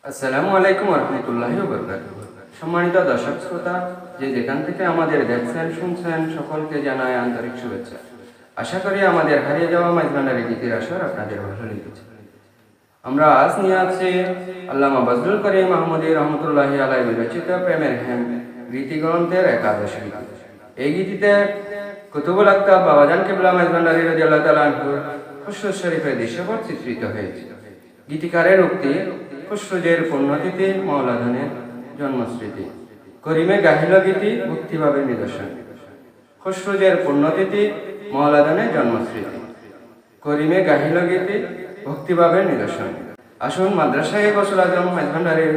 আসসালামু আলাইকুম রহমতুল্লাহি ওয়া বারাকাতুহু। সম্মানিত দর্শক শ্রোতা, যে যেখান থেকে আমাদের দেখছেন শুনছেন, সকলকে জানাই আন্তরিক শুভেচ্ছা। আশা করি আমাদের হারিয়ে যাওয়া মাইজভান্ডারি গীতির আসর আপনাদের ভালো লেগেছে। আমরা আজ নিয়ে আছি আল্লামা বজলুল করিম মাহমুদী রহমতুল্লাহি আলাইহি রচিত প্রেমের হেম গীতি গ্রন্থের একাদশ গীতি। এই গীতিতে কুতুবুল আক্তাব বাবাজান কিবলা মাইজভান্ডারি রাদিয়াল্লাহু তাআলা আনহুর খুশরু শরীফের দৃশ্যপট চিত্রিত হয়েছে। গীতিকারের উক্তি: খুশরুজের পুণ্যতিথি, মৌলাধনের জন্মস্মৃতি, করিমে গাহিল গীতি ভক্তিভাবে নিদর্শন। খুশরুজের পুণ্যতিথি, মৌলাধনের জন্মস্মৃতি, করিমে গাহিল গীতি ভক্তিভাবে নিদর্শন। আসুন মাদ্রাসায়ে গৌসুল আজম মাইজভান্ডারির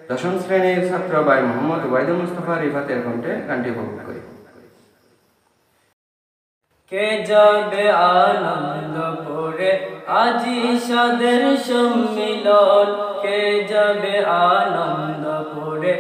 দশম শ্রেণীর ছাত্র ভাই মোহাম্মদ ওবায়দুল মুস্তাফা রিফাতের কণ্ঠে গানটি উপভোগ করি। কে যাবে আনন্দপুরে আজি সাদের সম্মিলন, কে যাবে আনন্দপুরে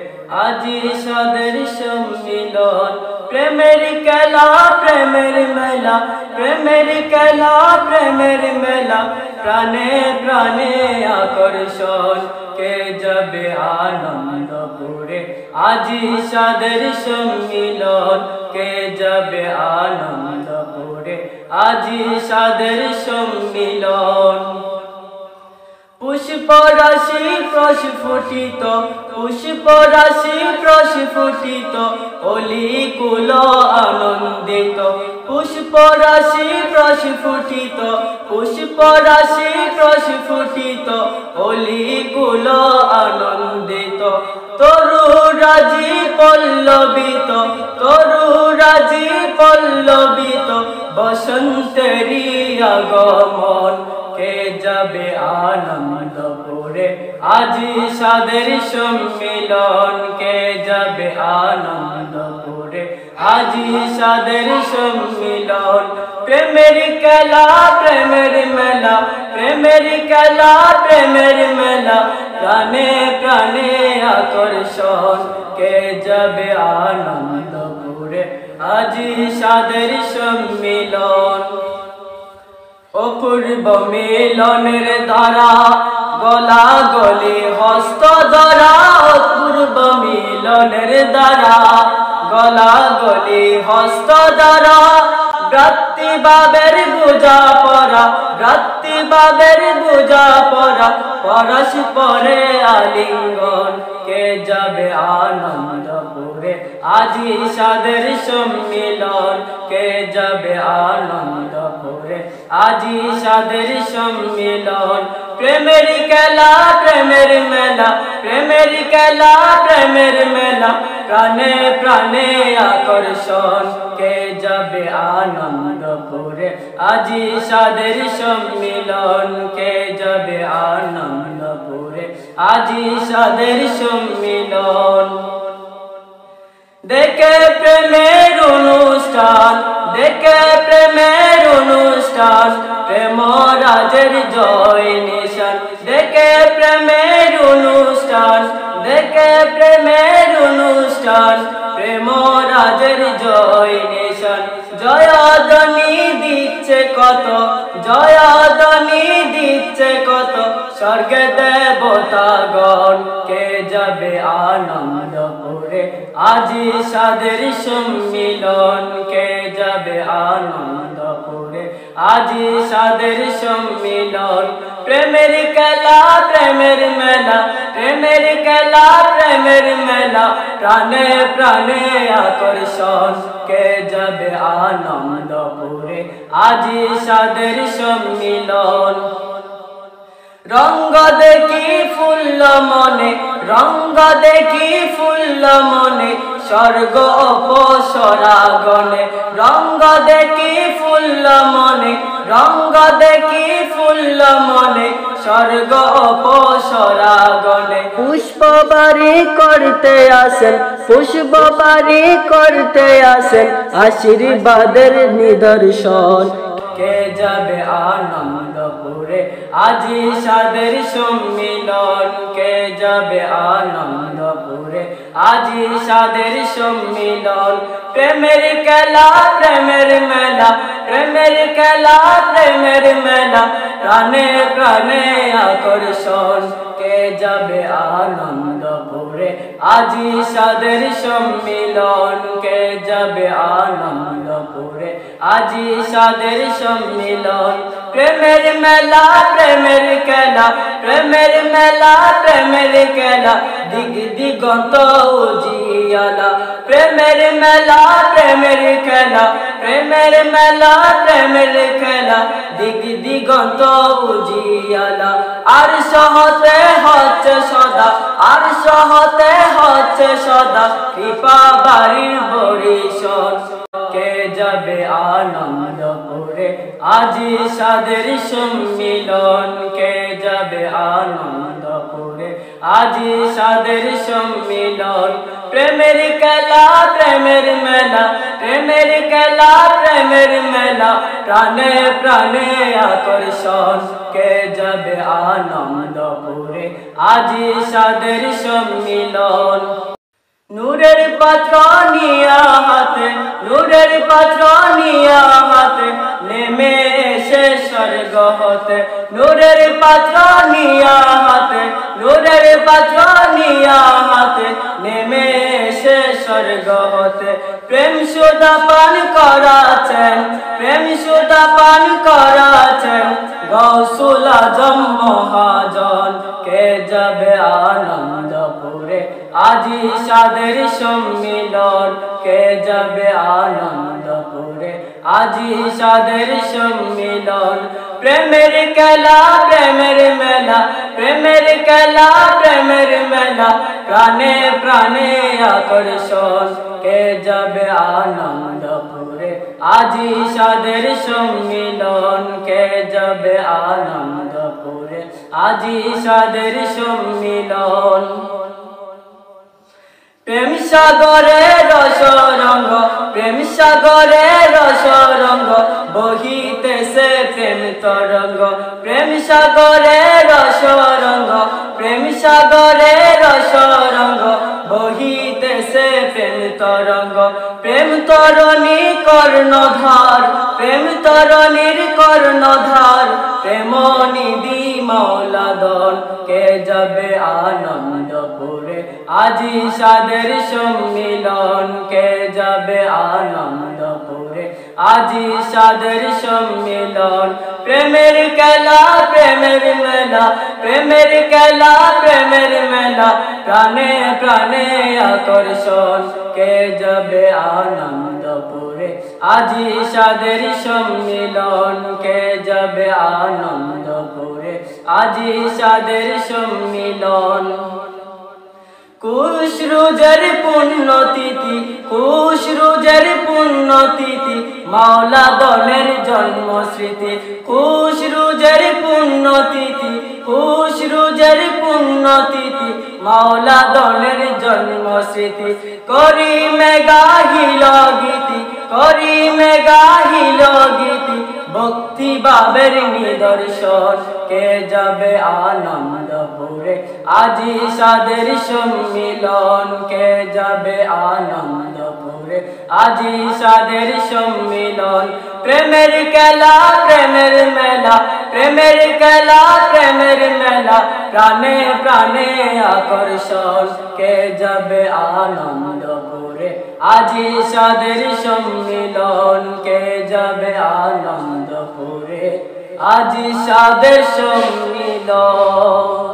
আজি সাদের সম্মিলন। প্রেমের খেলা প্রেমের মেলা, প্রেমের খেলা প্রেমের মেলা, প্রাণে প্রাণে আকর্ষণ। কে যাবে আনন্দপুরে আজি সাদের সম্মিলন, কে যাবে আনন্দপুরে আজি সাদের সম্মিলন। পুষ্পরাশি প্রস্ফুটিত, পুষ্পরাশি প্রস্ফুটিত, অলিকুল আনন্দিত। পুষ্পরাশি প্রস্ফুটিত, পুষ্পরাশি প্রস্ফুটিত, অলিকুল আনন্দিত। তরুরাজি পল্লবিত, তরুরাজি পল্লবিত, বসন্তেরি আগমন। কে যাবে আনন্দপুরে আজি সাদের সম্মিলন, কে যাবে আনন্দপুরে আজি সাদের সম্মিলন। প্রেমের খেলা প্রেমের মেলা, প্রেমের খেলা প্রেমের মেলা, প্রাণে প্রাণে আকর্ষণ। কে যাবে আনন্দপুরে আজি সাদের সম্মিলন। অপূর্ব মিলনের দ্বারা গলা গলি হস্ত ধরা, অপূর্ব মিলনের দ্বারা গলা গলি হস্ত ধরা। ভ্রাতৃভাবের বোঝা পরা, ভ্রাতৃভাবের বোঝা পরা, পরস্পরে আলিঙ্গন। কে যাবে আনন্দপুরে আজি সাদের সম্মিলন, কে যাবে আনন্দপুরে আজি সাদের সম্মিলন। প্রেমের খেলা প্রেমের মেলা, প্রেমের খেলা প্রেমের মেলা, প্রাণে প্রাণে আকর্ষণ। কে যাবে আনন্দপুরে আজি সাদের সম্মিলন, কে যাবে আনন্দপুরে আজি সাদের সম্মিলন। দেখে প্রেমের অনুষ্ঠান, দেখে প্রেমের অনুষ্ঠান, প্রেম রাজের জয় নিশান। দেখে প্রেমের অনুষ্ঠান, দেখে প্রেমের অনুষ্ঠান, প্রেম রাজের জয় নিশান। জয়ধ্বনি দিচ্ছে কত, জয়ধ্বনি দিচ্ছে কত, স্বর্গে দেবতাগণ। কে যাবে আনন্দপুরে আজি সাদের সম্মিলন, কে যাবে আনন্দপুরে আজি সাদের সম্মিলন। প্রেমের খেলা প্রেমের মেলা, প্রেমের খেলা প্রেমের মেলা, প্রাণে প্রাণে আকর্ষণ। কে যাবে আনন্দপুরে আজি সাদের সম্মিলন। রঙ্গ দেখি ফুল্ল মনে, রঙ্গ দেখি ফুল্ল মনে, স্বর্গ অপসরাগণে। রঙ্গ দেখি ফুল্ল মনে, রঙ্গ দেখি ফুল্ল মনে, স্বর্গ অপসরাগণে। পুষ্পবাড়ি করতে আসেন, পুষ্পবাড়ি করতে আসেন, আশীর্বাদের নিদর্শন। কে যাবে আনন্দপুরে আজি সাদের সম্মিলন কে যাবে আনন্দপুরে আজি সাদের সম্মিলন প্রেমের খেলা প্রেমের মেলা প্রেমের খেলা প্রেমের মেলা প্রাণে প্রাণে আকর্ষণ কে যাবে আনন্দপুরে আজি সাদের সম্মিলন কে যাবে আনন্দপুরে আজি সাদের সম্মিলন প্রেমের মেলা প্রেমের খেলা প্রেমের মেলা প্রেমের খেলা দিগ দিগন্ত উজিয়ালা প্রেমের মেলা প্রেমের খেলা প্রেমের মেলা প্রেমের খেলা দিগ দিগন্ত উজিয়ালা আর সহতে হচ্ছে সদা আর সহতে হচ্ছে সদা কৃপা বাড়ির বরিশন কে যাবে আনন্দপুরে আজি সাদের সম্মিলন কে যাবে আনন্দপুরে আজি সাদের সম্মিলন প্রেমের খেলা প্রেমের মেলা প্রেমের খেলা প্রেমের মেলা প্রাণে প্রাণে আকর্ষণ কে যাবে আনন্দপুরে আজি সাদের সম্মিলন নূরের পাত্র নিয়া হাতে নূরের পাত্র নিয়া হাতে নেমে এসে স্বর্গ হতে নূরের পাত্র নিয়া হাতে নূরের পাত্র নিয়া হাতে নেমে এসে স্বর্গ হতে প্রেম সুধা পান করাছেন প্রেম সুধা পান করাছেন গৌসুল আজম মহাজন কে যাবে আনন্দপুরে আজি সাদের সম্মিলন কে যাবে আনন্দপুরে আজি সাদের সম্মিলন প্রেমের খেলা প্রেমের মেলা প্রেমের খেলা প্রেমের মেলা প্রাণে প্রাণে আকর্ষণ কে যাবে আনন্দপুরে আজি সাদের সম্মিলন কে যাবে আনন্দপুরে আজি সাদের সম্মিলন প্রেম সাগরে রসরঙ্গ প্রেম সাগরে রসরঙ্গ বহিতেছে প্রেম তরঙ্গ প্রেম সাগরে রসরঙ্গ প্রেম সাগরে রসরঙ্গ বহিতেছে প্রেম তরঙ্গ প্রেম তরণী কর্ণধার প্রেম তরণীর কর্ণধার প্রেম নিধি মৌলাদন কে যাবে আনন্দপুরে আজি সাদের সম্মিলন কে যাবে আনন্দপুরে আজি সাদের সম্মিলন প্রেমের খেলা প্রেমের মেলা প্রেমের খেলা প্রেমের মেলা প্রাণে প্রাণে আকর্ষণ কে যাবে আনন্দপুরে আজি সাদের সম্মিলন কে যাবে আনন্দপুরে আজি সাদের সম্মিলন কুশ রোজের পুণ্যতিথি কুশ রোজের পুণ্যতিথি মাওলা দনের জন্মস্মৃতি কুশ রোজের পুণ্যতিথি কুশ রোজের পুণ্যতিথি মাওলা দনের জন্মস্মৃতি করি মেগাহিল গীতি করি মেগাহিল গীতি ভক্তি ভাবের নিদর্শন কে যাবে আনন্দপুরে আজি সাদের সম্মিলন কে যাবে আনন্দপুরে আজি সাদের সম্মিলন প্রেমের খেলা প্রেমের মেলা প্রেমের খেলা প্রেমের মেলা প্রাণে প্রাণে আকর্ষণ কে যাবে আনন্দপুরে আজি সাদের সম্মিলন কে যাবে আনন্দপুরে আজি সাদের সম্মিলন।